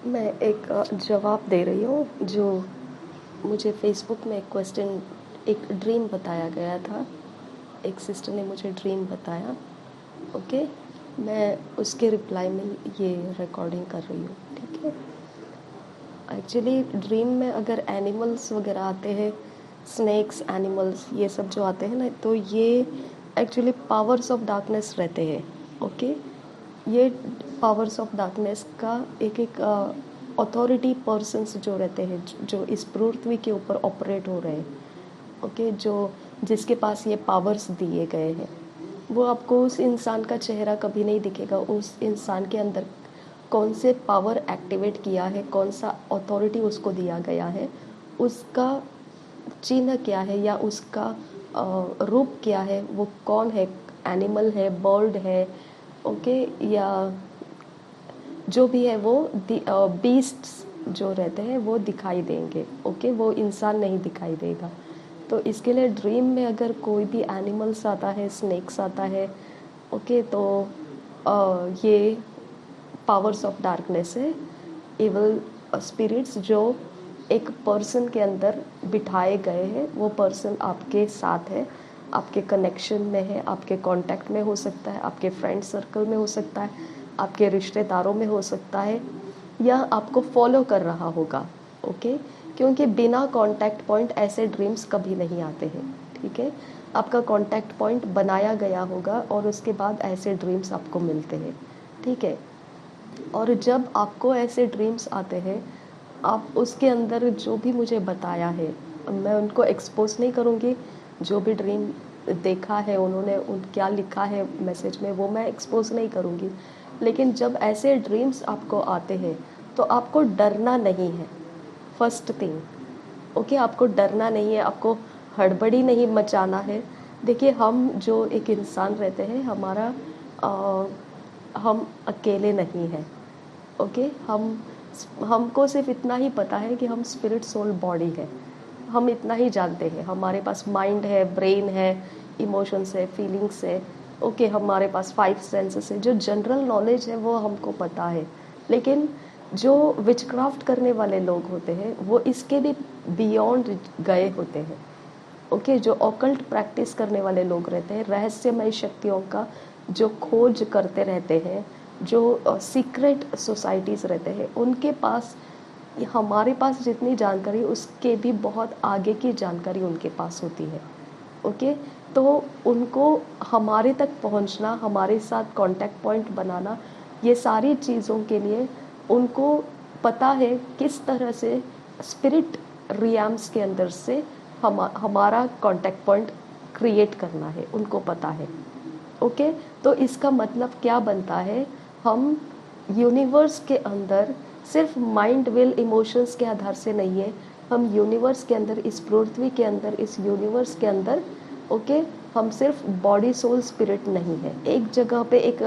मैं एक जवाब दे रही हूँ जो मुझे फेसबुक में एक ड्रीम बताया गया था। एक सिस्टर ने मुझे ड्रीम बताया। ओके, मैं उसके रिप्लाई में ये रिकॉर्डिंग कर रही हूँ। ठीक है। एक्चुअली ड्रीम में अगर एनिमल्स वगैरह आते हैं, स्नेक्स, एनिमल्स, ये सब जो आते हैं ना, तो ये एक्चुअली पावर्स ऑफ डार्कनेस रहते हैं। ओके, ये पावर्स ऑफ डार्कनेस का एक एक अथॉरिटी पर्सन्स जो रहते हैं, जो इस पृथ्वी के ऊपर ऑपरेट हो रहे हैं। ओके, जो जिसके पास ये पावर्स दिए गए हैं, वो आपको उस इंसान का चेहरा कभी नहीं दिखेगा। उस इंसान के अंदर कौन से पावर एक्टिवेट किया है, कौन सा अथॉरिटी उसको दिया गया है, उसका चिन्ह क्या है या उसका रूप क्या है, वो कौन है, एनिमल है, बर्ड है, ओके, या जो भी है, वो बीस्ट्स जो रहते हैं वो दिखाई देंगे। ओके, वो इंसान नहीं दिखाई देगा। तो इसके लिए ड्रीम में अगर कोई भी एनिमल्स आता है, स्नेक्स आता है, ओके, तो ये पावर्स ऑफ डार्कनेस है, इवल स्पिरिट्स जो एक पर्सन के अंदर बिठाए गए हैं। वो पर्सन आपके साथ है, आपके कनेक्शन में है, आपके कांटेक्ट में हो सकता है, आपके फ्रेंड सर्कल में हो सकता है, आपके रिश्तेदारों में हो सकता है, या आपको फॉलो कर रहा होगा। ओके, क्योंकि बिना कांटेक्ट पॉइंट ऐसे ड्रीम्स कभी नहीं आते हैं। ठीक है, आपका कांटेक्ट पॉइंट बनाया गया होगा और उसके बाद ऐसे ड्रीम्स आपको मिलते हैं। ठीक है, और जब आपको ऐसे ड्रीम्स आते हैं, आप उसके अंदर जो भी मुझे बताया है, मैं उनको एक्सपोज नहीं करूँगी। जो भी ड्रीम देखा है उन्होंने, उन क्या लिखा है मैसेज में, वो मैं एक्सपोज नहीं करूँगी। लेकिन जब ऐसे ड्रीम्स आपको आते हैं तो आपको डरना नहीं है। फर्स्ट थिंग, ओके, आपको डरना नहीं है, आपको हड़बड़ी नहीं मचाना है। देखिए, हम जो एक इंसान रहते हैं, हम अकेले नहीं हैं। ओके, हमको सिर्फ इतना ही पता है कि हम स्पिरिट सोल बॉडी है। हम इतना ही जानते हैं। हमारे पास माइंड है, ब्रेन है, इमोशंस है, फीलिंग्स है। ओके, हमारे पास 5 सेंसेस है। जो जनरल नॉलेज है वो हमको पता है। लेकिन जो विचक्राफ्ट करने वाले लोग होते हैं वो इसके भी बियॉन्ड गए होते हैं। ओके, जो ऑकल्ट प्रैक्टिस करने वाले लोग रहते हैं, रहस्यमय शक्तियों का जो खोज करते रहते हैं, जो सीक्रेट सोसाइटीज़ रहते हैं, उनके पास हमारे पास जितनी जानकारी उसके भी बहुत आगे की जानकारी उनके पास होती है। ओके, तो उनको हमारे तक पहुंचना, हमारे साथ कांटेक्ट पॉइंट बनाना, ये सारी चीज़ों के लिए उनको पता है किस तरह से स्पिरिट रियाम्स के अंदर से हमारा कांटेक्ट पॉइंट क्रिएट करना है, उनको पता है। ओके, तो इसका मतलब क्या बनता है, हम यूनिवर्स के अंदर सिर्फ माइंड, विल, इमोशंस के आधार से नहीं है। हम यूनिवर्स के अंदर, इस पृथ्वी के अंदर, इस यूनिवर्स के अंदर, ओके, हम सिर्फ बॉडी सोल स्पिरिट नहीं है। एक जगह पे एक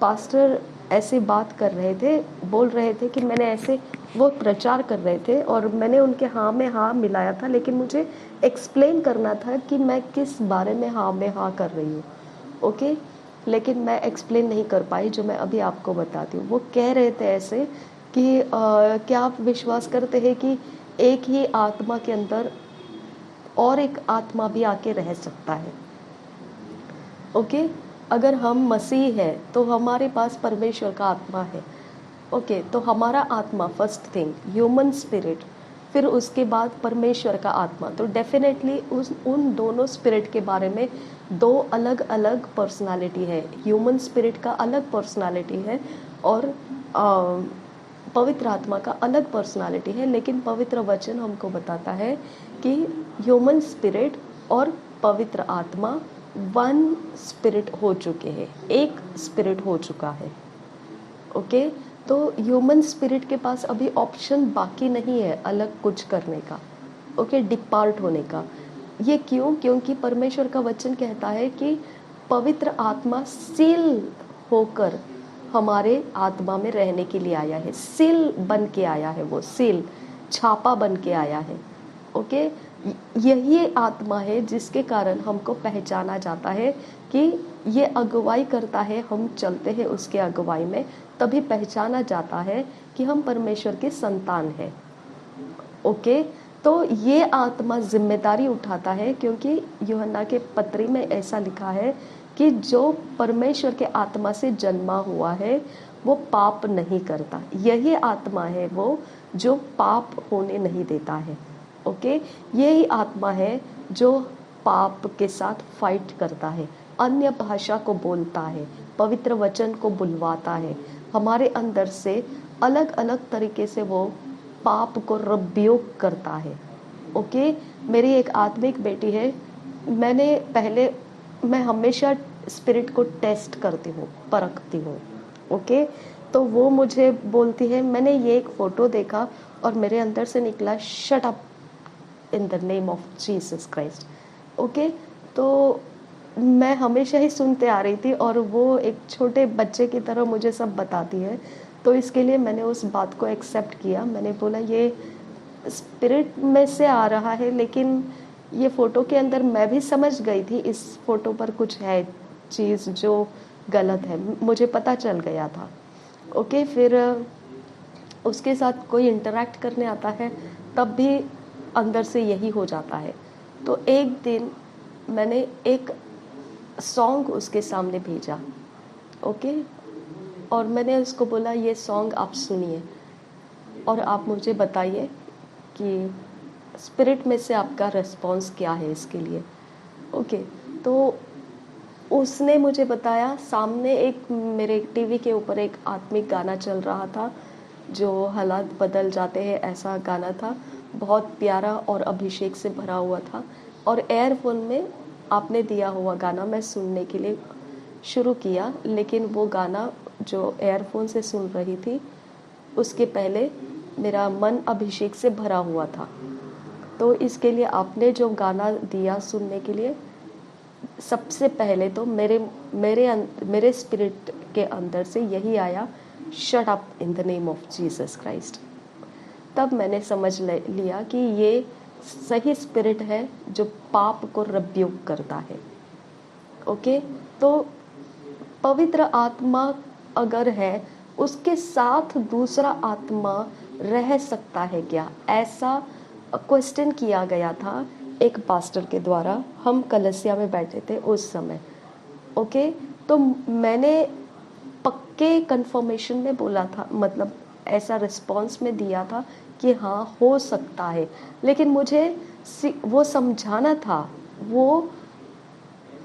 पास्टर ऐसे बात कर रहे थे, बोल रहे थे कि मैंने ऐसे, वो प्रचार कर रहे थे और मैंने उनके हाँ में हाँ मिलाया था, लेकिन मुझे एक्सप्लेन करना था कि मैं किस बारे में हाँ में हाँ कर रही हूँ। ओके, लेकिन मैं एक्सप्लेन नहीं कर पाई, जो मैं अभी आपको बताती हूँ। वो कह रहे थे ऐसे कि क्या आप विश्वास करते हैं कि एक ही आत्मा के अंदर और एक आत्मा भी आके रह सकता है? ओके, अगर हम मसीह है तो हमारे पास परमेश्वर का आत्मा है। ओके, तो हमारा आत्मा फर्स्ट थिंग, ह्यूमन स्पिरिट, फिर उसके बाद परमेश्वर का आत्मा। तो डेफिनेटली उन दोनों स्पिरिट के बारे में दो अलग अलग पर्सनालिटी है। ह्यूमन स्पिरिट का अलग पर्सनालिटी है और पवित्र आत्मा का अलग पर्सनालिटी है। लेकिन पवित्र वचन हमको बताता है कि ह्यूमन स्पिरिट और पवित्र आत्मा वन स्पिरिट हो चुके हैं, एक स्पिरिट हो चुका है। ओके, तो ह्यूमन स्पिरिट के पास अभी ऑप्शन बाकी नहीं है अलग कुछ करने का। ओके, डिपार्ट होने का। ये क्यों? क्योंकि परमेश्वर का वचन कहता है कि पवित्र आत्मा सील होकर हमारे आत्मा में रहने के लिए आया है। सील बन के आया है, वो सील छापा बन के आया है। ओके, यही आत्मा है जिसके कारण हमको पहचाना जाता है कि ये अगुवाई करता है, हम चलते हैं उसके अगुवाई में, तभी पहचाना जाता है कि हम परमेश्वर के संतान हैं। ओके, तो ये आत्मा जिम्मेदारी उठाता है, क्योंकि यूहन्ना के पत्री में ऐसा लिखा है कि जो परमेश्वर के आत्मा से जन्मा हुआ है वो पाप नहीं करता। यही आत्मा है वो जो पाप होने नहीं देता है। ओके, यही आत्मा है जो पाप के साथ फाइट करता है, अन्य भाषा को बोलता है, पवित्र वचन को बुलवाता है, हमारे अंदर से अलग अलग तरीके से वो पाप को रब्योक करता है। ओके, मेरी एक आत्मिक बेटी है, मैं हमेशा स्पिरिट को टेस्ट करती हूँ, परखती हूँ। ओके, तो वो मुझे बोलती है, मैंने ये एक फोटो देखा और मेरे अंदर से निकला, shut up in the name of Jesus Christ. Okay, तो मैं हमेशा ही सुनते आ रही थी और वो एक छोटे बच्चे की तरह मुझे सब बताती है, तो इसके लिए मैंने उस बात को एक्सेप्ट किया। मैंने बोला ये स्पिरिट में से आ रहा है, लेकिन ये फ़ोटो के अंदर मैं भी समझ गई थी इस फ़ोटो पर कुछ है चीज़ जो गलत है, मुझे पता चल गया था। ओके, फिर उसके साथ कोई इंटरेक्ट करने आता है तब भी अंदर से यही हो जाता है। तो एक दिन मैंने एक सॉन्ग उसके सामने भेजा। ओके, और मैंने उसको बोला ये सॉन्ग आप सुनिए और आप मुझे बताइए कि स्पिरिट में से आपका रिस्पॉन्स क्या है इसके लिए। ओके, तो उसने मुझे बताया, सामने एक मेरे टीवी के ऊपर एक आत्मिक गाना चल रहा था जो हालात बदल जाते हैं, ऐसा गाना था, बहुत प्यारा और अभिषेक से भरा हुआ था। और एयरफोन में आपने दिया हुआ गाना मैं सुनने के लिए शुरू किया, लेकिन वो गाना जो एयरफोन से सुन रही थी उसके पहले मेरा मन अभिषेक से भरा हुआ था। तो इसके लिए आपने जो गाना दिया सुनने के लिए, सबसे पहले तो मेरे स्पिरिट के अंदर से यही आया, shut up in the name of Jesus Christ. तब मैंने समझ लिया कि ये सही स्पिरिट है जो पाप को रब्यूक करता है। ओके, तो पवित्र आत्मा अगर है, उसके साथ दूसरा आत्मा रह सकता है क्या, ऐसा क्वेश्चन किया गया था एक पास्टर के द्वारा। हम कलसिया में बैठे थे उस समय। ओके, तो मैंने पक्के कंफर्मेशन में बोला था, मतलब ऐसा रिस्पॉन्स में दिया था कि हाँ हो सकता है, लेकिन मुझे वो समझाना था वो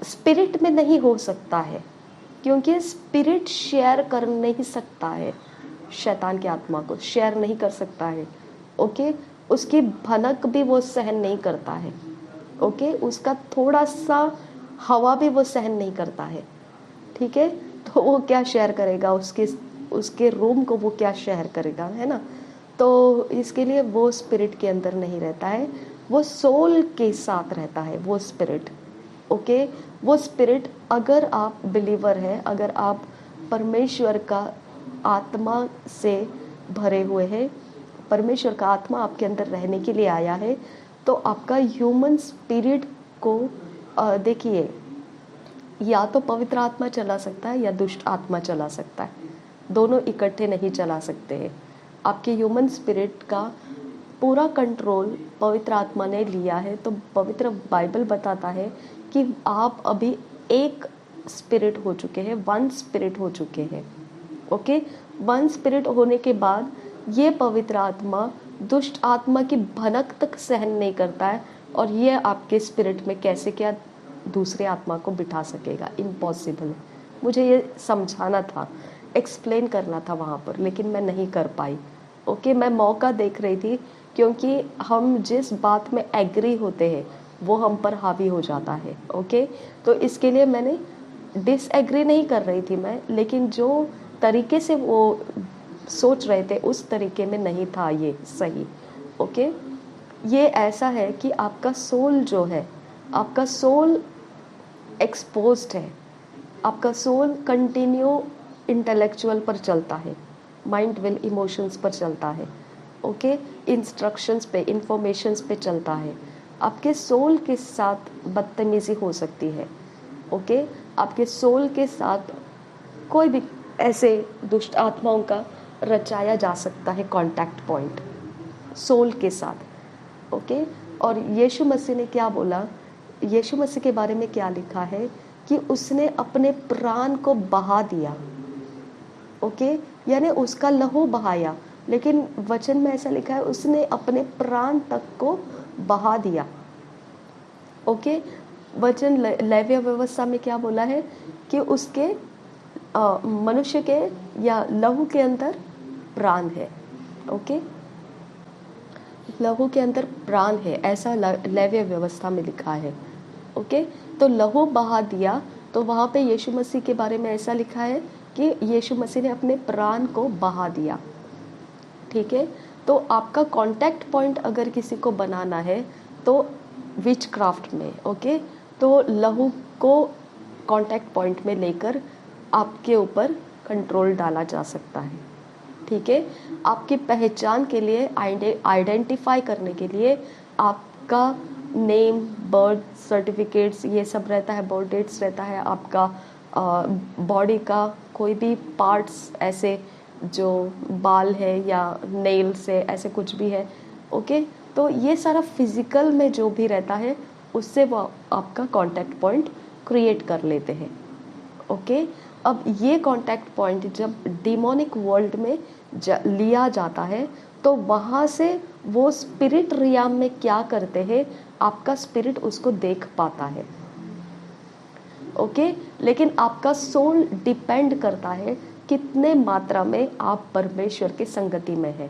स्पिरिट में नहीं हो सकता है, क्योंकि स्पिरिट शेयर कर नहीं सकता है, शैतान की आत्मा को शेयर नहीं कर सकता है। ओके, उसकी भनक भी वो सहन नहीं करता है। ओके, उसका थोड़ा सा हवा भी वो सहन नहीं करता है। ठीक है, तो वो क्या शेयर करेगा, उसके रूम को वो क्या शेयर करेगा, है ना। तो इसके लिए वो स्पिरिट के अंदर नहीं रहता है, वो सोल के साथ रहता है वो स्पिरिट। ओके, वो स्पिरिट, अगर आप बिलीवर है, अगर आप परमेश्वर का आत्मा से भरे हुए हैं, परमेश्वर का आत्मा आपके अंदर रहने के लिए आया है, तो आपका ह्यूमन स्पिरिट को देखिए, या तो पवित्र आत्मा चला सकता है या दुष्ट आत्मा चला सकता है, दोनों इकट्ठे नहीं चला सकते हैं। आपके ह्यूमन स्पिरिट का पूरा कंट्रोल पवित्र आत्मा ने लिया है। तो पवित्र बाइबल बताता है कि आप अभी एक स्पिरिट हो चुके हैं, वन स्पिरिट हो चुके हैं। ओके, वन स्पिरिट होने के बाद ये पवित्र आत्मा दुष्ट आत्मा की भनक तक सहन नहीं करता है, और ये आपके स्पिरिट में कैसे क्या दूसरे आत्मा को बिठा सकेगा, इम्पॉसिबल है। मुझे ये समझाना था, एक्सप्लेन करना था वहाँ पर, लेकिन मैं नहीं कर पाई। ओके, मैं मौका देख रही थी, क्योंकि हम जिस बात में एग्री होते हैं वो हम पर हावी हो जाता है। ओके, तो इसके लिए मैंने डिसएग्री नहीं कर रही थी मैं, लेकिन जो तरीके से वो सोच रहे थे उस तरीके में नहीं था ये सही। ओके, ये ऐसा है कि आपका सोल जो है, आपका सोल एक्सपोज्ड है, आपका सोल कंटिन्यू इंटेलेक्चुअल पर चलता है, माइंड विल इमोशंस पर चलता है। ओके, इंस्ट्रक्शंस पे, इंफॉर्मेशंस पे चलता है। आपके सोल के साथ बदतमीजी हो सकती है। ओके, आपके सोल के साथ कोई भी ऐसे दुष्ट आत्माओं का रचाया जा सकता है कांटेक्ट पॉइंट सोल के साथ। ओके, और यीशु मसीह ने क्या बोला, यीशु मसीह के बारे में क्या लिखा है कि उसने अपने प्राण को बहा दिया। ओके, यानी उसका लहू बहाया, लेकिन वचन में ऐसा लिखा है उसने अपने प्राण तक को बहा दिया। ओके, वचन लेव्य व्यवस्था में क्या बोला है कि उसके मनुष्य के या लहू के अंदर प्राण है। ओके, लहू के अंदर प्राण है, ऐसा लेव्य व्यवस्था में लिखा है। ओके, तो लहू बहा दिया, तो वहाँ पे यीशु मसीह के बारे में ऐसा लिखा है कि यीशु मसीह ने अपने प्राण को बहा दिया। ठीक है, तो आपका कांटेक्ट पॉइंट अगर किसी को बनाना है तो विच क्राफ्ट में, ओके, तो लहू को कांटेक्ट पॉइंट में लेकर आपके ऊपर कंट्रोल डाला जा सकता है। ठीक है, आपकी पहचान के लिए, आइडेंटिफाई करने के लिए आपका नेम, बर्थ सर्टिफिकेट्स ये सब रहता है, बर्थ डेट्स रहता है, आपका बॉडी का कोई भी पार्ट्स ऐसे जो बाल है या नेल्स है, ऐसे कुछ भी है। ओके, तो ये सारा फिजिकल में जो भी रहता है उससे वो आपका कांटेक्ट पॉइंट क्रिएट कर लेते हैं। ओके, अब ये कांटेक्ट पॉइंट जब डिमोनिक वर्ल्ड में लिया जाता है तो वहाँ से वो स्पिरिट रियाम में क्या करते हैं, आपका स्पिरिट उसको देख पाता है। ओके, लेकिन आपका सोल डिपेंड करता है कितने मात्रा में आप परमेश्वर के संगति में है।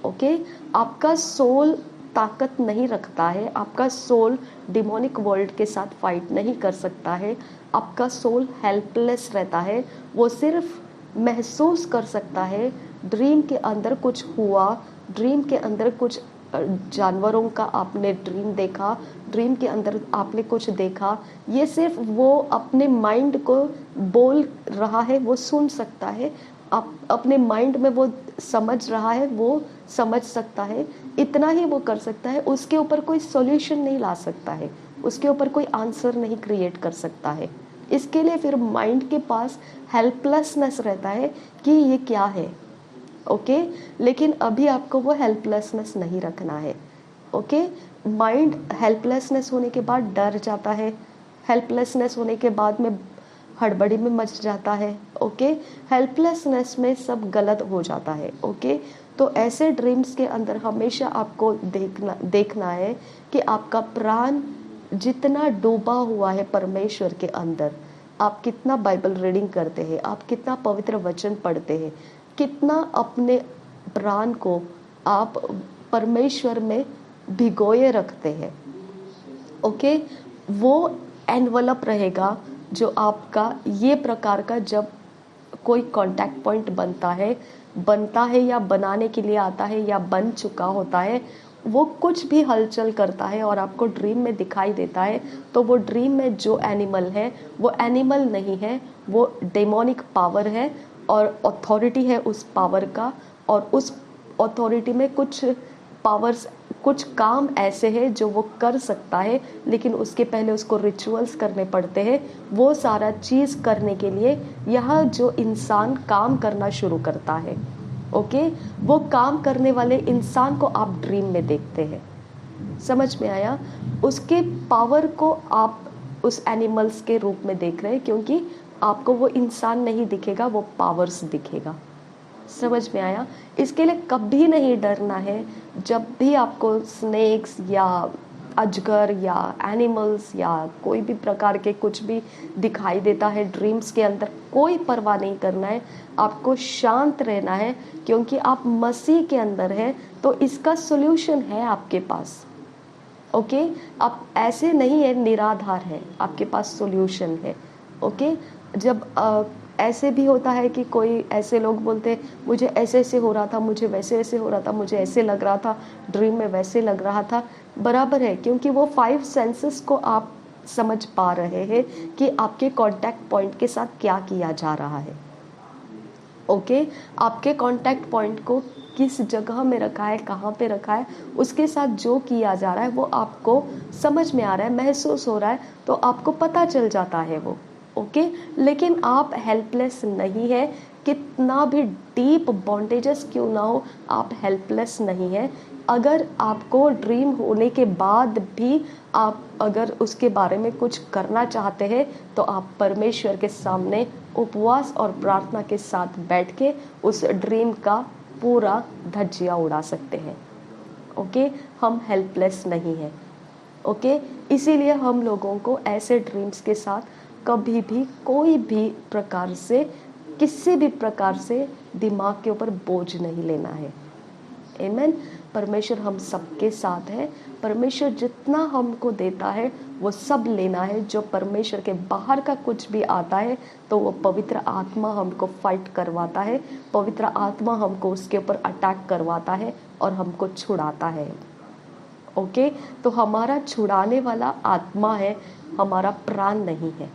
ओके, आपका सोल ताकत नहीं रखता है, आपका सोल डिमोनिक वर्ल्ड के साथ फाइट नहीं कर सकता है, आपका सोल हेल्पलेस रहता है। वो सिर्फ महसूस कर सकता है ड्रीम के अंदर कुछ हुआ, ड्रीम के अंदर कुछ जानवरों का आपने ड्रीम देखा, ड्रीम के अंदर आपने कुछ देखा, ये सिर्फ वो अपने माइंड को बोल रहा है, वो सुन सकता है, आप अपने माइंड में वो समझ रहा है, वो समझ सकता है, इतना ही वो कर सकता है। उसके ऊपर कोई सॉल्यूशन नहीं ला सकता है, उसके ऊपर कोई आंसर नहीं क्रिएट कर सकता है। इसके लिए फिर माइंड के पास हेल्पलेसनेस रहता है कि ये क्या है। ओके, लेकिन अभी आपको वो हेल्पलेसनेस नहीं रखना है। ओके, माइंड हेल्पलेसनेस होने के बाद डर जाता है, हेल्पलेसनेस होने के बाद में हड़बड़ी में मच जाता है। ओके, हेल्पलेसनेस में सब गलत हो जाता है। ओके, तो ऐसे ड्रीम्स के अंदर हमेशा आपको देखना है कि आपका प्राण जितना डूबा हुआ है परमेश्वर के अंदर, आप कितना बाइबल रीडिंग करते हैं, आप कितना पवित्र वचन पढ़ते हैं, कितना अपने प्राण को आप परमेश्वर में भिगोए रखते हैं। ओके, वो एनवलप रहेगा जो आपका ये प्रकार का जब कोई कांटेक्ट पॉइंट बनता है या बनाने के लिए आता है या बन चुका होता है, वो कुछ भी हलचल करता है और आपको ड्रीम में दिखाई देता है, तो वो ड्रीम में जो एनिमल है वो एनिमल नहीं है, वो डेमोनिक पावर है और अथॉरिटी है उस पावर का। और उस अथॉरिटी में कुछ पावर्स, कुछ काम ऐसे हैं जो वो कर सकता है, लेकिन उसके पहले उसको रिचुअल्स करने पड़ते हैं। वो सारा चीज़ करने के लिए यहाँ जो इंसान काम करना शुरू करता है, ओके, वो काम करने वाले इंसान को आप ड्रीम में देखते हैं। समझ में आया? उसके पावर को आप उस एनिमल्स के रूप में देख रहे हैं, क्योंकि आपको वो इंसान नहीं दिखेगा, वो पावर्स दिखेगा। समझ में आया? इसके लिए कभी नहीं डरना है। जब भी आपको स्नेक्स या अजगर या एनिमल्स या कोई भी प्रकार के कुछ भी दिखाई देता है ड्रीम्स के अंदर, कोई परवाह नहीं करना है, आपको शांत रहना है, क्योंकि आप मसीह के अंदर हैं, तो इसका सॉल्यूशन है आपके पास। ओके, आप ऐसे नहीं है निराधार है, आपके पास सॉल्यूशन है। ओके, जब ऐसे भी होता है कि कोई ऐसे लोग बोलते हैं मुझे ऐसे ऐसे हो रहा था, मुझे वैसे ऐसे हो रहा था, मुझे ऐसे लग रहा था, ड्रीम में वैसे लग रहा था, बराबर है, क्योंकि वो 5 सेंसेस को आप समझ पा रहे हैं कि आपके कांटेक्ट पॉइंट के साथ क्या किया जा रहा है। ओके, आपके कांटेक्ट पॉइंट को किस जगह में रखा है, कहाँ पे रखा है, उसके साथ जो किया जा रहा है वो आपको समझ में आ रहा है, महसूस हो रहा है, तो आपको पता चल जाता है वो। ओके, लेकिन आप हेल्पलेस नहीं है, कितना भी डीप बॉन्डेजेस क्यों ना हो, आप हेल्पलेस नहीं है। अगर आपको ड्रीम होने के बाद भी आप अगर उसके बारे में कुछ करना चाहते हैं, तो आप परमेश्वर के सामने उपवास और प्रार्थना के साथ बैठ के उस ड्रीम का पूरा धज्जियाँ उड़ा सकते हैं। ओके, हम हेल्पलेस नहीं हैं। ओके, इसीलिए हम लोगों को ऐसे ड्रीम्स के साथ कभी भी कोई भी प्रकार से, किसी भी प्रकार से दिमाग के ऊपर बोझ नहीं लेना है। आमेन। परमेश्वर हम सबके साथ है। परमेश्वर जितना हमको देता है वो सब लेना है। जो परमेश्वर के बाहर का कुछ भी आता है तो वो पवित्र आत्मा हमको फाइट करवाता है, पवित्र आत्मा हमको उसके ऊपर अटैक करवाता है और हमको छुड़ाता है। ओके, तो हमारा छुड़ाने वाला आत्मा है, हमारा प्राण नहीं है।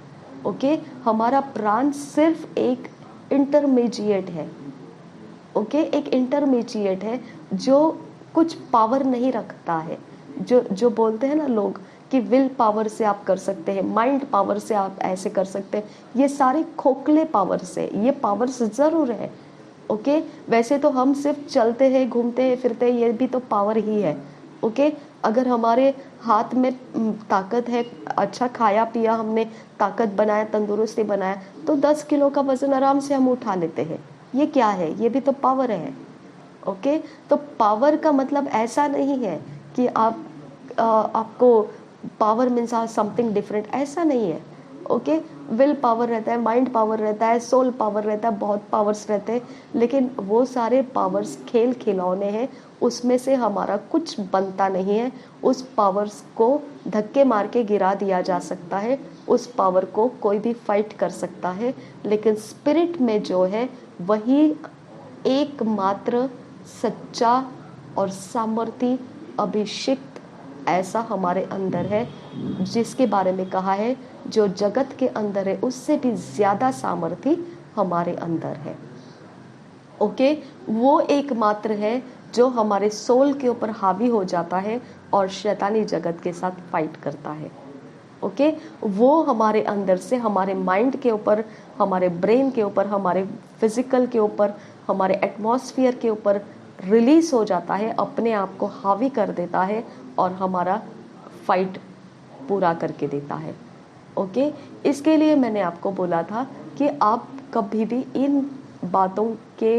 ओके, हमारा प्राण सिर्फ एक इंटरमीडिएट है। ओके, एक इंटरमीडिएट है जो कुछ पावर नहीं रखता है। जो बोलते हैं ना लोग कि विल पावर से आप कर सकते हैं, माइंड पावर से आप ऐसे कर सकते हैं, ये सारे खोखले पावर से, ये पावर्स जरूर है। ओके, वैसे तो हम सिर्फ चलते हैं, घूमते हैं, फिरते हैं, ये भी तो पावर ही है। ओके, अगर हमारे हाथ में ताकत है, अच्छा खाया पिया हमने, ताकत बनाया, तंदुरुस्ती बनाया, तो 10 किलो का वजन आराम से हम उठा लेते हैं। ये क्या है? ये भी तो पावर है। ओके, तो पावर का मतलब ऐसा नहीं है कि आपको पावर मीन्स समथिंग डिफरेंट, ऐसा नहीं है। ओके, विल पावर रहता है, माइंड पावर रहता है, सोल पावर रहता है, बहुत पावर्स रहते हैं, लेकिन वो सारे पावर्स खेल खिलौने हैं, उसमें से हमारा कुछ बनता नहीं है। उस पावर्स को धक्के मार के गिरा दिया जा सकता है, उस पावर को कोई भी फाइट कर सकता है, लेकिन स्पिरिट में जो है वही एकमात्र सच्चा और सामर्थी अभिषिक्त ऐसा हमारे अंदर है, जिसके बारे में कहा है जो जगत के अंदर है उससे भी ज्यादा सामर्थी हमारे अंदर है। ओके, वो एकमात्र है जो हमारे सोल के ऊपर हावी हो जाता है और शैतानी जगत के साथ फाइट करता है। ओके, वो हमारे अंदर से हमारे माइंड के ऊपर, हमारे ब्रेन के ऊपर, हमारे फिजिकल के ऊपर, हमारे एटमॉस्फेयर के ऊपर रिलीज हो जाता है, अपने आप को हावी कर देता है और हमारा फाइट पूरा करके देता है। ओके, इसके लिए मैंने आपको बोला था कि आप कभी भी इन बातों के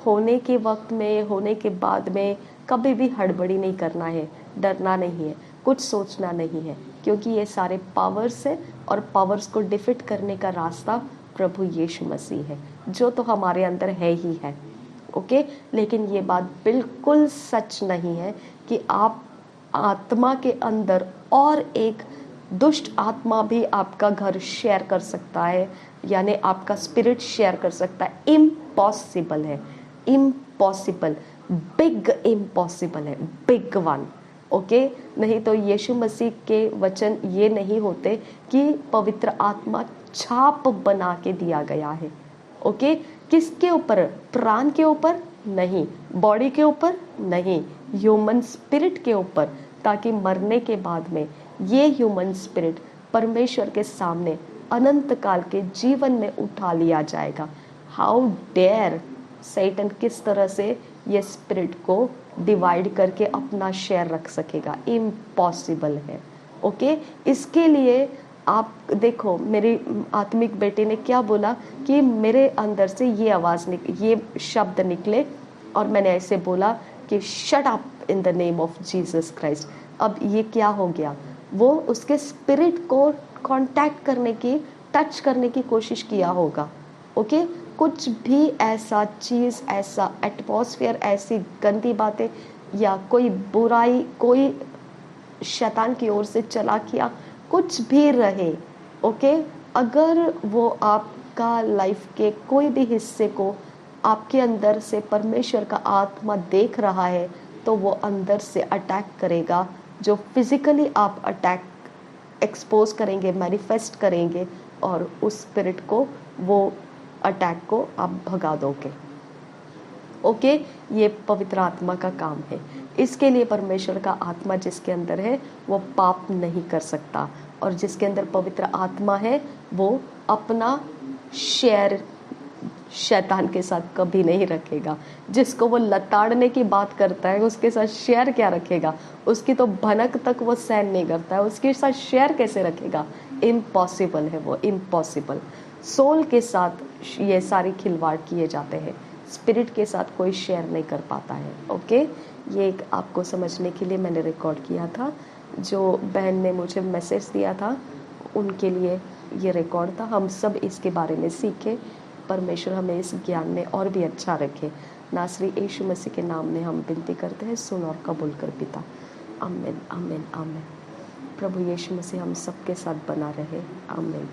होने के वक्त में, होने के बाद में कभी भी हड़बड़ी नहीं करना है, डरना नहीं है, कुछ सोचना नहीं है, क्योंकि ये सारे पावर्स है और पावर्स को डिफीट करने का रास्ता प्रभु यीशु मसीह है, जो तो हमारे अंदर है ही है। ओके, लेकिन ये बात बिल्कुल सच नहीं है कि आप आत्मा के अंदर और एक दुष्ट आत्मा भी आपका घर शेयर कर सकता है, यानी आपका स्पिरिट शेयर कर सकता है। इम्पॉसिबल है, इम्पॉसिबल, बिग इम्पॉसिबल है, बिग वन। ओके, नहीं तो यीशु मसीह के वचन ये नहीं होते कि पवित्र आत्मा छाप बना के दिया गया है। ओके, किसके ऊपर? प्राण के ऊपर नहीं, बॉडी के ऊपर नहीं, ह्यूमन स्पिरिट के ऊपर, ताकि मरने के बाद में ये ह्यूमन स्पिरिट परमेश्वर के सामने अनंत काल के जीवन में उठा लिया जाएगा। हाउ डेयर सैटन किस तरह से ये स्पिरिट को डिवाइड करके अपना शेयर रख सकेगा? इम्पॉसिबल है। ओके, इसके लिए आप देखो, मेरी आत्मिक बेटे ने क्या बोला कि मेरे अंदर से ये आवाज ये शब्द निकले और मैंने ऐसे बोला कि shut up in the name of Jesus Christ. अब ये क्या हो गया? वो उसके स्पिरिट को कांटेक्ट करने की, टच करने की कोशिश किया होगा। ओके, कुछ भी ऐसा चीज, ऐसा एटमॉस्फेयर, ऐसी गंदी बातें या कोई बुराई, कोई शैतान की ओर से चलाकियां, कुछ भी रहे, ओके, अगर वो आपका लाइफ के कोई भी हिस्से को आपके अंदर से परमेश्वर का आत्मा देख रहा है, तो वो अंदर से अटैक करेगा। जो फिजिकली आप अटैक एक्सपोज करेंगे, मैनिफेस्ट करेंगे, और उस स्पिरिट को, वो अटैक को आप भगा दोगे। ओके, ये पवित्र आत्मा का काम है। इसके लिए परमेश्वर का आत्मा जिसके अंदर है वो पाप नहीं कर सकता, और जिसके अंदर पवित्र आत्मा है वो अपना शेयर शैतान के साथ कभी नहीं रखेगा। जिसको वो लताड़ने की बात करता है उसके साथ शेयर क्या रखेगा? उसकी तो भनक तक वो सहन नहीं करता है, उसके साथ शेयर कैसे रखेगा? इम्पॉसिबल है वो, इम्पॉसिबल। सोल के साथ ये सारी खिलवाड़ किए जाते हैं, स्पिरिट के साथ कोई शेयर नहीं कर पाता है। ओके, ये एक आपको समझने के लिए मैंने रिकॉर्ड किया था। जो बहन ने मुझे मैसेज दिया था उनके लिए ये रिकॉर्ड था। हम सब इसके बारे में सीखें। परमेश्वर हमें इस ज्ञान में और भी अच्छा रखे। नासरी यीशु मसीह के नाम में हम विनती करते हैं, सुन और कबूल कर पिता। आमीन, आमीन, आमीन। प्रभु यीशु मसीह हम सबके साथ बना रहे। आमीन।